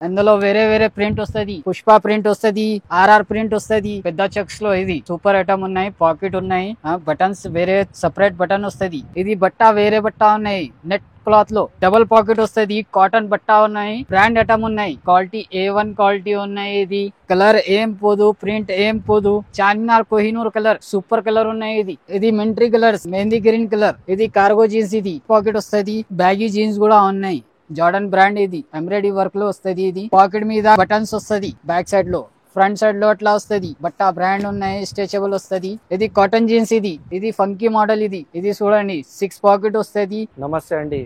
అందులో వేరే వేరే ప్రింట్ వస్తది. పుష్ప ప్రింట్ వస్తది, ఆర్ఆర్ ప్రింట్ వస్తది. పెద్ద చెక్స్ లో ఇది సూపర్ ఐటమ్ ఉన్నాయి. పాకెట్ ఉన్నాయి, బటన్స్ వేరే సెపరేట్ బటన్ వస్తది. ఇది బట్ట వేరే బట్ట ఉన్నాయి. నెట్ క్లాత్ లో డబుల్ పాకెట్ వస్తది. కాటన్ బట్ట ఉన్నాయి. బ్రాండ్ ఐటమ్ ఉన్నాయి. క్వాలిటీ A1 క్వాలిటీ ఉన్నాయి. ఇది కలర్ ఏం పోదు, ప్రింట్ ఏం పోదు. Charminar Kohinoor colour super colour ఉన్నాయి. ఇది military colours, mehndi green colour. ఇది కార్గో జీన్స్. ఇది పాకెట్ వస్తది. బ్యాగీ జీన్స్ కూడా ఉన్నాయి. Jordan brand. ఇది ఎంబ్రాయిడరీ వర్క్ లో వస్తది. ఇది పాకెట్ మీద బటన్స్ వస్తది. బ్యాక్ సైడ్ లో, ఫ్రంట్ సైడ్ లో అట్లా వస్తది. బట్ట బ్రాండ్ ఉన్నాయి. స్ట్రెచబుల్ వస్తది. ఇది కాటన్ జీన్స్. ఇది ఫంకీ మోడల్. ఇది చూడండి 6 పాకెట్ వస్తది. నమస్తే అండి.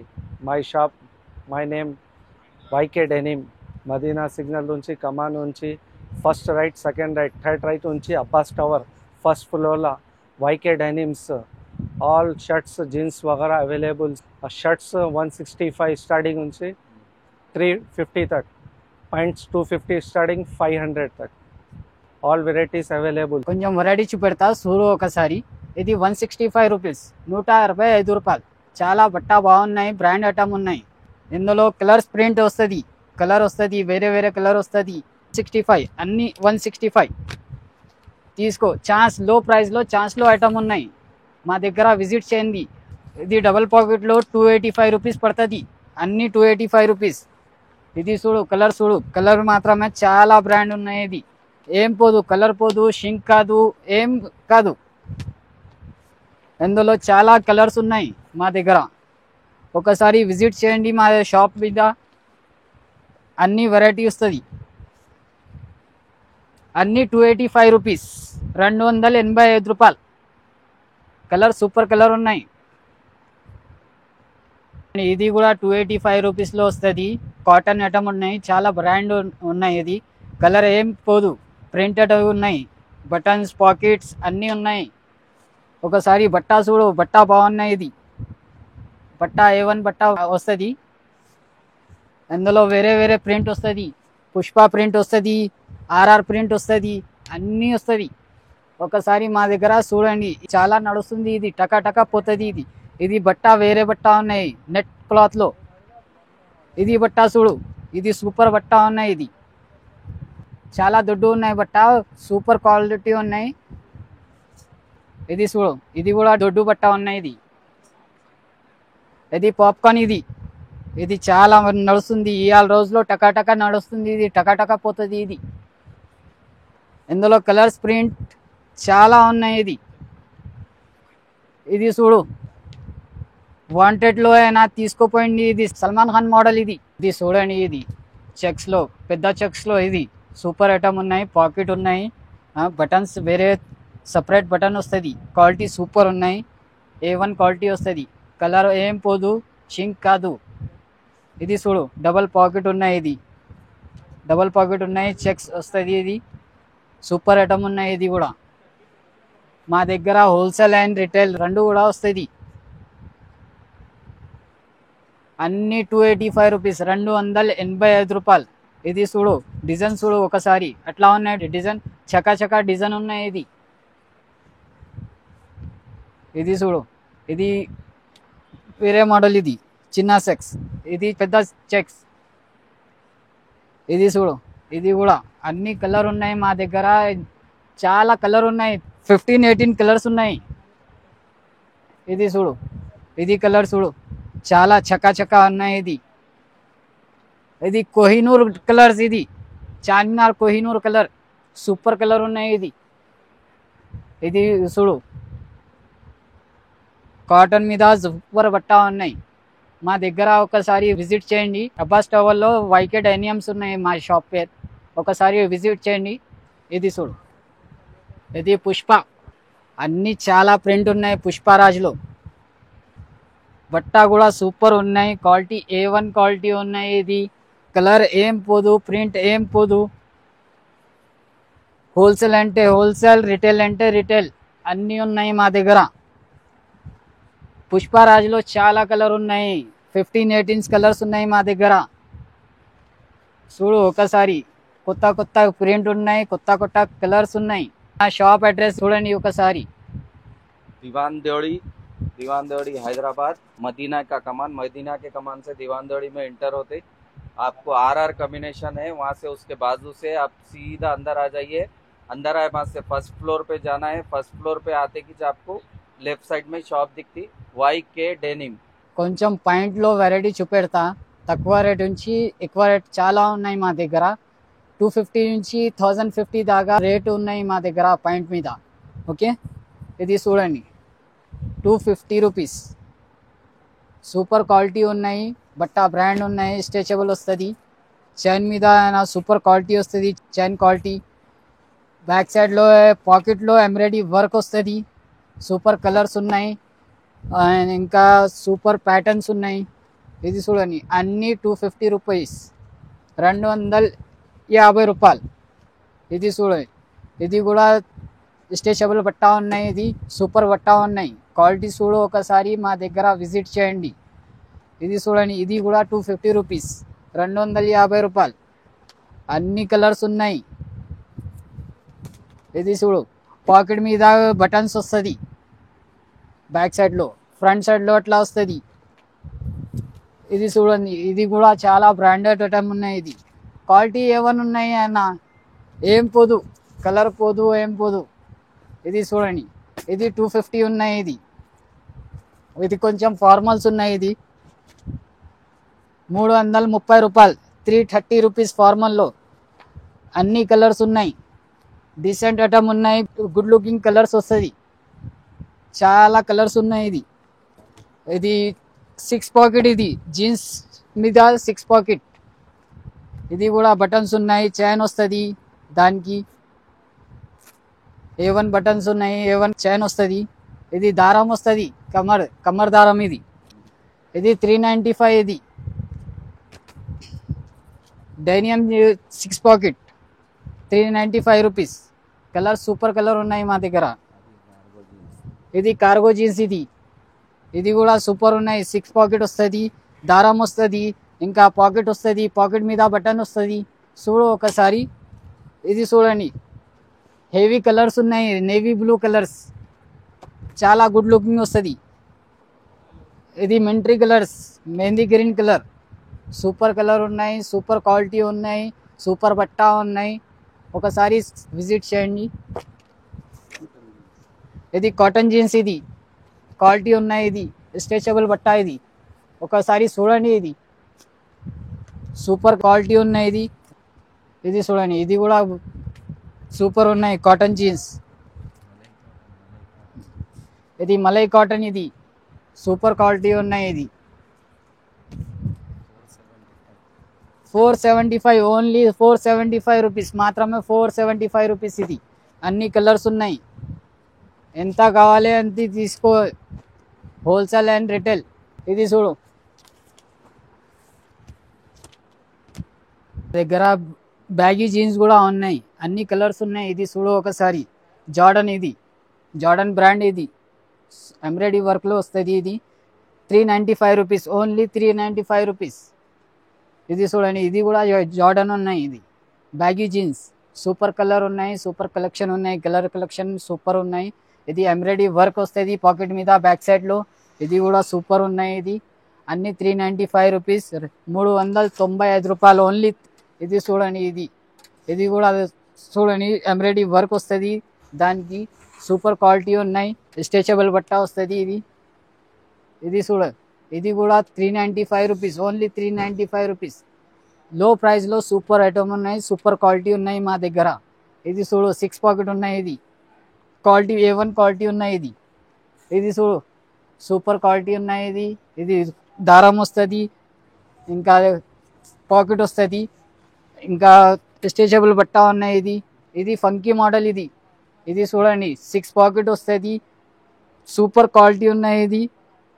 My shop, my name YK denim. Madina signal నుంచి, కమాన్ నుంచి first right, second right, third right నుంచి అబ్బాస్ టవర్ ఫస్ట్ ఫ్లోర్లో YK denims. All shirts, jeans వగैरह available. Shirts 165 starting నుంచి 350 तक, पैंट्स 250 స్టార్టింగ్ 500 तक. All varieties available. కొంచెం వెరైటీ చూపెడతా చూడు ఒకసారి. ఇది 165 రూపీస్, 165 రూపాయలు. చాలా బట్ట బాగున్నాయి. బ్రాండ్ ఐటమ్ ఉన్నాయి. ఇందులో కలర్స్ ప్రింట్ వస్తది, కలర్ వస్తది, వేరే వేరే కలర్ వస్తది. 65 అన్ని 165 తీసుకో. ఛాన్స్ లో ప్రైస్ లో, ఛాన్స్ లో ఐటమ్ ఉన్నాయి. మా దగ్గర విజిట్ చేయండి. ఇది డబల్ పాకెట్ లో 285 రూపీస్ పడుతుంది. అన్ని 285 రూపీస్. ఇది చూడు, కలర్ చూడు. కలర్ మాత్రమే చాలా బ్రాండ్ ఉన్నాయి. ఇది ఏం పోదు, కలర్ పోదు, షింక్ కాదు, ఏం కాదు. ఇందులో చాలా కలర్స్ ఉన్నాయి మా దగ్గర. ఒకసారి విజిట్ చేయండి మా షాప్ మీద. అన్ని వెరైటీ వస్తుంది. అన్ని 285 రూపీస్, 285 రూపాయలు. కలర్ సూపర్ కలర్ ఉన్నాయి. ఇది కూడా 285 రూపీస్లో వస్తుంది. కాటన్ ఐటమ్ ఉన్నాయి. చాలా బ్రాండ్ ఉన్నాయి. ఇది కలర్ ఏం పోదు, ప్రింటెడ్ ఉన్నాయి. బటన్స్, పాకెట్స్ అన్నీ ఉన్నాయి. ఒకసారి బట్ట చూడు, బట్ట బాగున్నాయి. ఇది బట్ట A1 బట్ట వస్తుంది. అందులో వేరే వేరే ప్రింట్ వస్తుంది. పుష్ప ప్రింట్ వస్తుంది, ఆర్ఆర్ ప్రింట్ వస్తుంది, అన్నీ వస్తుంది. ఒకసారి మా దగ్గర చూడండి. చాలా నడుస్తుంది. ఇది టకా టకా పోతుంది. ఇది బట్ట వేరే బట్ట ఉన్నాయి. నెట్ క్లాత్ లో ఇది బట్ట చూడు. ఇది సూపర్ బట్ట ఉన్నాయి. ఇది చాలా దొడ్డు ఉన్నాయి. బట్ట సూపర్ క్వాలిటీ ఉన్నాయి. ఇది చూడు, ఇది కూడా దొడ్డు బట్ట ఉన్నాయి. ఇది పాప్కార్న్. ఇది చాలా నడుస్తుంది. ఇవాళ రోజులో టకా టకా నడుస్తుంది. ఇది టకా టకా పోతుంది. ఇందులో కలర్స్ ప్రింట్ చాలా ఉన్నాయి. ఇది చూడు, వాంటెడ్ లో అయినా తీసుకోపోయింది. ఇది సల్మాన్ ఖాన్ మోడల్. ఇది చూడండి. ఇది చెక్స్ లో, పెద్ద చెక్స్ లో. ఇది సూపర్ ఐటమ్ ఉన్నాయి. పాకెట్ ఉన్నాయి. బటన్స్ వేరే సపరేట్ బటన్ వస్తుంది. క్వాలిటీ సూపర్ ఉన్నాయి. A1 క్వాలిటీ వస్తుంది. కలర్ ఏం పోదు, షింక్ కాదు. ఇది చూడు, డబల్ పాకెట్ ఉన్నాయి. ఇది డబల్ పాకెట్ ఉన్నాయి. చెక్స్ వస్తుంది. ఇది సూపర్ ఐటమ్ ఉన్నాయి. ఇది కూడా మా దగ్గర హోల్సేల్ అండ్ రిటైల్ రెండు కూడా వస్తుంది. అన్ని 285 రూపీస్, 285 రూపాయలు. ఇది చూడు, డిజైన్ చూడు ఒకసారి. అట్లా ఉన్నాయి డిజైన్, చకా చకా డిజైన్ ఉన్నాయి. ఇది చూడు, ఇది వేరే మోడల్. ఇది చిన్న చెక్స్, ఇది పెద్ద చెక్స్. ఇది చూడు, ఇది కూడా అన్ని కలర్ ఉన్నాయి మా దగ్గర. చాలా కలర్ ఉన్నాయి. 15-18 కలర్స్ ఉన్నాయి. ఇది చూడు, ఇది కలర్ చూడు, చాలా చకా చకా ఉన్నాయి. ఇది కోహినూర్ కలర్స్. ఇది Charminar Kohinoor colour super colour ఉన్నాయి. ఇది చూడు, కాటన్ మీద సూపర్ బట్ట ఉన్నాయి. మా దగ్గర ఒకసారి విజిట్ చేయండి. అబ్బాస్ టవర్లో వైకే డైనియమ్స్ ఉన్నాయి మా షాప్ పేరు. ఒకసారి విజిట్ చేయండి. ఇది చూడు, ఇది పుష్ప. అన్నీ చాలా ప్రింట్ ఉన్నాయి పుష్పరాజ్లో. బట్ట కూడా సూపర్ ఉన్నాయి. క్వాలిటీ A1 క్వాలిటీ ఉన్నాయి. ఇది కలర్ ఏం పోదు, ప్రింట్ ఏం పోదు. హోల్సేల్ అంటే హోల్సేల్, రిటైల్ అంటే రిటైల్, అన్నీ ఉన్నాయి మా దగ్గర. పుష్పరాజ్లో చాలా కలర్ ఉన్నాయి. 15-18 కలర్స్ ఉన్నాయి మా దగ్గర. చూడు ఒకసారి, కొత్త కొత్త ప్రింట్ ఉన్నాయి, కొత్త కొత్త కలర్స్ ఉన్నాయి. ఆ షాప్ అడ్రస్ చూడండి ఒకసారి. दीवान देवड़ी हैदराबाद, मदीना के कमान से दीवान देवड़ी में इंटर होते आपको RR कॉम्बिनेशन है, वहाँ से उसके बाजू से आप सीधा अंदर आ जाइए। अंदर आए वहाँ से फर्स्ट फ्लोर पे जाना है। फर्स्ट फ्लोर पे आते कि आपको लेफ्ट साइड में शॉप दिखती YK डेनिम। కొంచెం పాయింట్లో వెరైటీ చూపెడతా. తక్కువ రేట్ నుంచి ఎక్కువ రేట్ చాలా ఉన్నాయి మా దగ్గర. 250 నుంచి 1050 దాకా రేటు ఉన్నాయి మా దగ్గర పాయింట్ మీద. ఓకే, ఇది చూడండి 250 రూపీస్. సూపర్ క్వాలిటీ ఉన్నాయి, బట్ట బ్రాండ్ ఉన్నాయి, స్ట్రెచబుల్ వస్తుంది. చైన్ మీద సూపర్ క్వాలిటీ వస్తుంది, చైన్ క్వాలిటీ. బ్యాక్ సైడ్లో పాకెట్లో ఎంబ్రాయిడరీ వర్క్ వస్తుంది. సూపర్ కలర్స్ ఉన్నాయి, ఇంకా సూపర్ ప్యాటర్న్స్ ఉన్నాయి. ఇది చూడండి అన్నీ 250 రూపీస్, 250 రూపాయలు. ఇది చూడండి, ఇది కూడా స్ట్రెచబుల్ బట్ట ఉన్నాయి, ఇది సూపర్ బట్ట ఉన్నాయి. క్వాలిటీ చూడు, ఒకసారి మా దగ్గర విజిట్ చేయండి. ఇది చూడండి, ఇది కూడా 250 రూపీస్, 250 రూపాయలు. అన్ని కలర్స్ ఉన్నాయి. ఇది చూడు, పాకెట్ మీద బటన్స్ వస్తుంది, బ్యాక్ సైడ్లో ఫ్రంట్ సైడ్లో అట్లా వస్తుంది. ఇది చూడండి, ఇది కూడా చాలా బ్రాండెడ్ ఐటమ్ ఉన్నాయి. ఇది క్వాలిటీ ఏమన్నా ఉన్నాయి అన్న, ఏం పోదు, కలర్ పోదు, ఏం పోదు. ఇది చూడండి, ఇది 250 ఉన్నాయి. ఇది కొంచెం ఫార్మల్స్ ఉన్నాయి. ఇది 330 రూపాయలు, 330 రూపీస్ ఫార్మల్లో. అన్ని కలర్స్ ఉన్నాయి, డీసెంట్ ఐటమ్ ఉన్నాయి, గుడ్ లుకింగ్ కలర్స్ వస్తుంది, చాలా కలర్స్ ఉన్నాయి. ఇది 6 పాకెట్, ఇది జీన్స్ మీద 6 పాకెట్. ఇది కూడా బటన్స్ ఉన్నాయి, చైన్ వస్తుంది దానికి. A1 బటన్స్ ఉన్నాయి, A1 చైన్ వస్తుంది. ఇది దారం వస్తుంది, కమర్ దారం. ఇది 395. ఇది డైనియం 6 pocket, 395 rupees. Colour super colour ఉన్నాయి మా దగ్గర. ఇది కార్గో జీన్స్. ఇది కూడా సూపర్ ఉన్నాయి. 6 పాకెట్ వస్తుంది, దారం వస్తుంది, ఇంకా పాకెట్ వస్తుంది, పాకెట్ మీద బటన్ వస్తుంది. చూడు ఒకసారి, ఇది చూడండి, హెవీ కలర్స్ ఉన్నాయి, నేవీ బ్లూ కలర్స్, చాలా గుడ్ లుకింగ్ వస్తుంది. ఇది military colours, mehndi green colour, super colour ఉన్నాయి, సూపర్ క్వాలిటీ ఉన్నాయి, సూపర్ బట్ట ఉన్నాయి. ఒకసారి విజిట్ చేయండి. ఇది కాటన్ జీన్స్, ఇది క్వాలిటీ ఉన్నాయి, ఇది స్ట్రెచబుల్ బట్ట. ఇది ఒకసారి చూడండి, ఇది సూపర్ క్వాలిటీ ఉన్నాయి. ఇది చూడండి, ఇది కూడా సూపర్ ఉన్నాయి, కాటన్ జీన్స్. ఇది మలై కాటన్, ఇది సూపర్ క్వాలిటీ ఉన్నాయి. ఇది 475, ఓన్లీ 475 రూపీస్ మాత్రమే, 475 రూపీస్. ఇది అన్ని కలర్స్ ఉన్నాయి, ఎంత కావాలి అంత తీసుకో, హోల్సేల్ అండ్ రిటైల్. ఇది చూడు, దగ్గర బ్యాగీ జీన్స్ కూడా ఉన్నాయి, అన్ని కలర్స్ ఉన్నాయి. ఇది చూడు ఒకసారి, జార్డన్. ఇది జార్డన్ బ్రాండ్, ఇది ఎంబ్రాయిడరీ వర్క్లో వస్తుంది. ఇది 395 రూపీస్, ఓన్లీ 395 రూపీస్. ఇది చూడండి, ఇది కూడా జార్డన్ ఉన్నాయి. ఇది బ్యాగీ జీన్స్, సూపర్ కలర్ ఉన్నాయి, సూపర్ కలెక్షన్ ఉన్నాయి, కలర్ కలెక్షన్ సూపర్ ఉన్నాయి. ఇది ఎంబ్రాయిడరీ వర్క్ వస్తుంది పాకెట్ మీద, బ్యాక్ సైడ్లో. ఇది కూడా సూపర్ ఉన్నాయి. ఇది అన్ని 395 రూపీస్, 395 రూపాయలు ఓన్లీ. ఇది చూడండి, ఇది కూడా చూడండి, ఎంబ్రాయిడరీ వర్క్ వస్తుంది దానికి, సూపర్ క్వాలిటీ ఉన్నాయి, స్ట్రెచబుల్ బట్ట వస్తుంది. ఇది చూడ, ఇది కూడా 395 రూపీస్, ఓన్లీ 395 రూపీస్. లో ప్రైస్లో సూపర్ ఐటమ్ ఉన్నాయి, సూపర్ క్వాలిటీ ఉన్నాయి మా దగ్గర. ఇది చూడు, 6 పాకెట్ ఉన్నాయి. ఇది క్వాలిటీ A1 క్వాలిటీ ఉన్నాయి. ఇది చూడు, సూపర్ క్వాలిటీ ఉన్నాయి. ఇది దారం వస్తుంది, ఇంకా పాకెట్ వస్తుంది, ఇంకా స్ట్రెచబుల్ బట్ట ఉన్నాయి. ఇది ఫంకీ మోడల్. ఇది చూడండి, 6 పాకెట్ వస్తుంది, సూపర్ క్వాలిటీ ఉన్నాయి.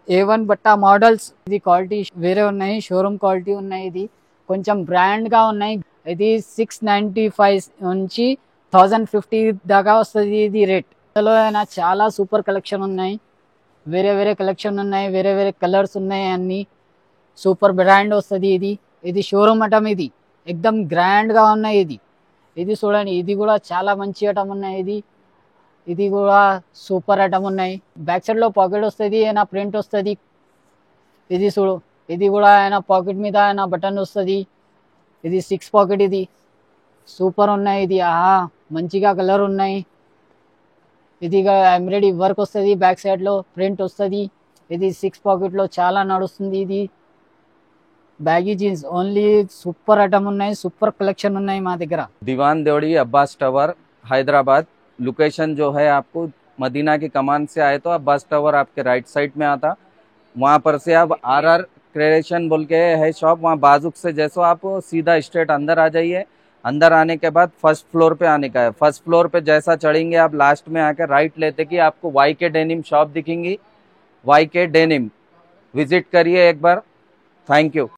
A1 బట్ట మోడల్స్. ఇది క్వాలిటీ వేరే ఉన్నాయి, షోరూమ్ క్వాలిటీ ఉన్నాయి. ఇది కొంచెం బ్రాండ్గా ఉన్నాయి. ఇది 695 నుంచి 1050 దాకా వస్తుంది ఇది రేట్. ఇందులో చాలా సూపర్ కలెక్షన్ ఉన్నాయి, వేరే వేరే కలెక్షన్ ఉన్నాయి, వేరే వేరే కలర్స్ ఉన్నాయి, అన్నీ సూపర్ బ్రాండ్ వస్తుంది. ఇది షోరూమ్ ఐటమ్. ఇది ఎక్దమ్ గ్రాండ్గా ఉన్నాయి. ఇది చూడండి, ఇది కూడా చాలా మంచి ఐటమ్ ఉన్నాయి. ఇది కూడా సూపర్ ఐటమ్ ఉన్నాయి. బ్యాక్ సైడ్లో పాకెట్ వస్తుంది, ప్రింట్ వస్తుంది. ఇది చూడు, ఇది కూడా పాకెట్ మీద బటన్ వస్తుంది, ఇది 6 పాకెట్, ఇది సూపర్ ఉన్నాయి. ఇది ఆహా మంచిగా కలర్ ఉన్నాయి. ఇది ఎంబ్రాయిడరీ వర్క్ వస్తుంది, బ్యాక్ సైడ్ లో ప్రింట్ వస్తుంది. ఇది 6 పాకెట్ లో చాలా నడుస్తుంది. ఇది baggy jeans only super item ఉన్నాయి, సూపర్ కలెక్షన్ ఉన్నాయి మా దగ్గర. दीवान देवड़ी अब्बास टावर हैदराबाद। लोकेशन जो है आपको मदीना की कमान से आए तो अब्बास टावर आपके राइट साइड में आता, वहाँ पर से आप RR क्रिएशन बोल के है शॉप, वहाँ बाजुक से जैसो आप सीधा स्ट्रेट अंदर आ जाइए। अंदर आने के बाद फर्स्ट फ्लोर पे आने का है। फर्स्ट फ्लोर पे जैसा चढ़ेंगे आप लास्ट में आकर राइट लेते कि आपको YK डेनिम शॉप दिखेंगी। YK डेनिम विजिट करिए एक बार। Thank you.